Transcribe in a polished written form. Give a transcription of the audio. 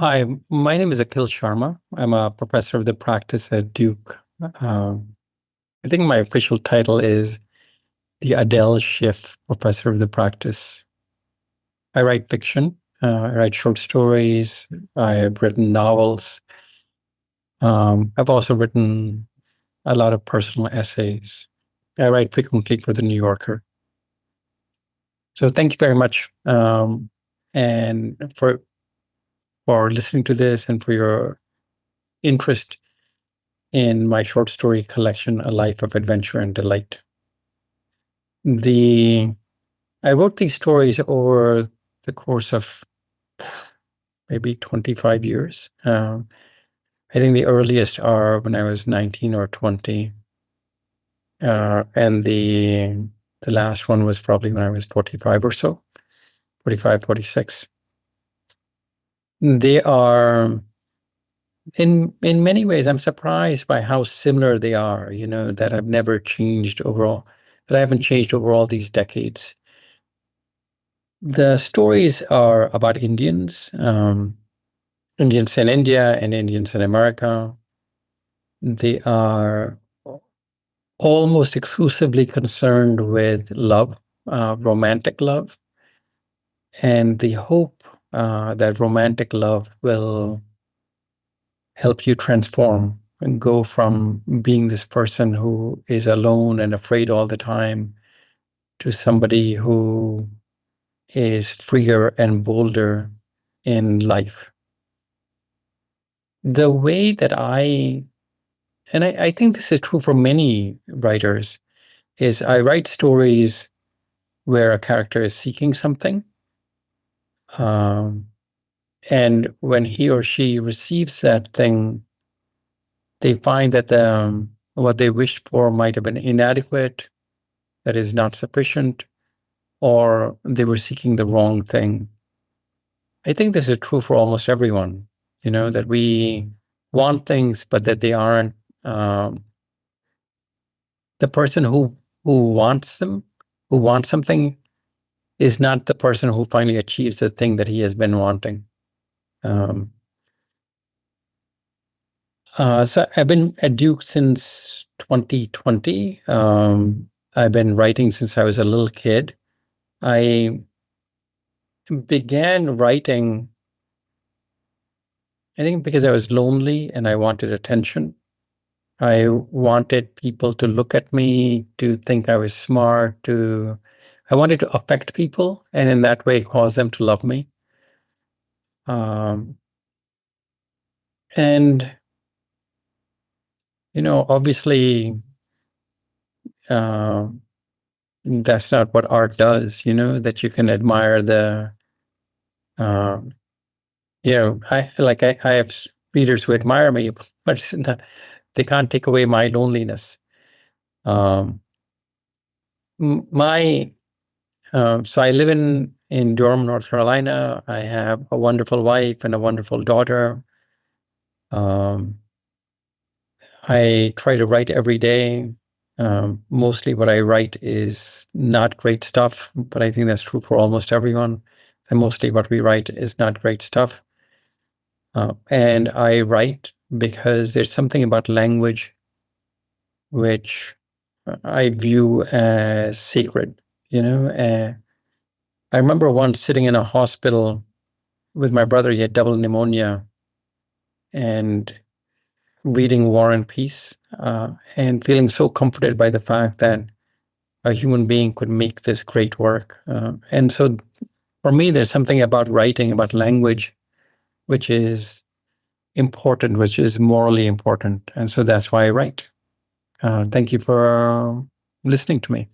Hi, my name is Akhil Sharma. I'm a professor of the practice at Duke. I think my official title is the Adele Schiff Professor of the Practice. I write fiction, I write short stories, I have written novels. I've also written a lot of personal essays. I write frequently for the New Yorker. So thank you very much, and for listening to this and for your interest in my short story collection, A Life of Adventure and Delight. I wrote these stories over the course of maybe 25 years. I think the earliest are when I was 19 or 20. And the last one was probably when I was 45 or so, 45, 46. They are, in many ways, I'm surprised by how similar they are, that I've never changed overall, that I haven't changed over all these decades. The stories are about Indians, Indians in India and Indians in America. They are almost exclusively concerned with love, romantic love, and the hope that romantic love will help you transform and go from being this person who is alone and afraid all the time to somebody who is freer and bolder in life. The way that I think this is true for many writers, is I write stories where a character is seeking something. And when he or she receives that thing, they find that what they wished for might have been inadequate, that is not sufficient, or they were seeking the wrong thing. I think this is true for almost everyone, that we want things, but that they aren't. The person who wants them, who wants something, is not the person who finally achieves the thing that he has been wanting. So I've been at Duke since 2020. I've been writing since I was a little kid. I began writing, I think, because I was lonely and I wanted attention. I wanted people to look at me, to think I was smart, I wanted to affect people, and in that way cause them to love me. And, obviously, that's not what art does, that you can admire I have readers who admire me, but it's not, they can't take away my loneliness. Um, so I live in Durham, North Carolina. I have a wonderful wife and a wonderful daughter. I try to write every day. Mostly what I write is not great stuff, but I think that's true for almost everyone. And mostly what we write is not great stuff. And I write because there's something about language which I view as sacred. I remember once sitting in a hospital with my brother. He had double pneumonia, and reading War and Peace, and feeling so comforted by the fact that a human being could make this great work. And so for me, there's something about writing, about language, which is important, which is morally important. And so that's why I write. Thank you for listening to me.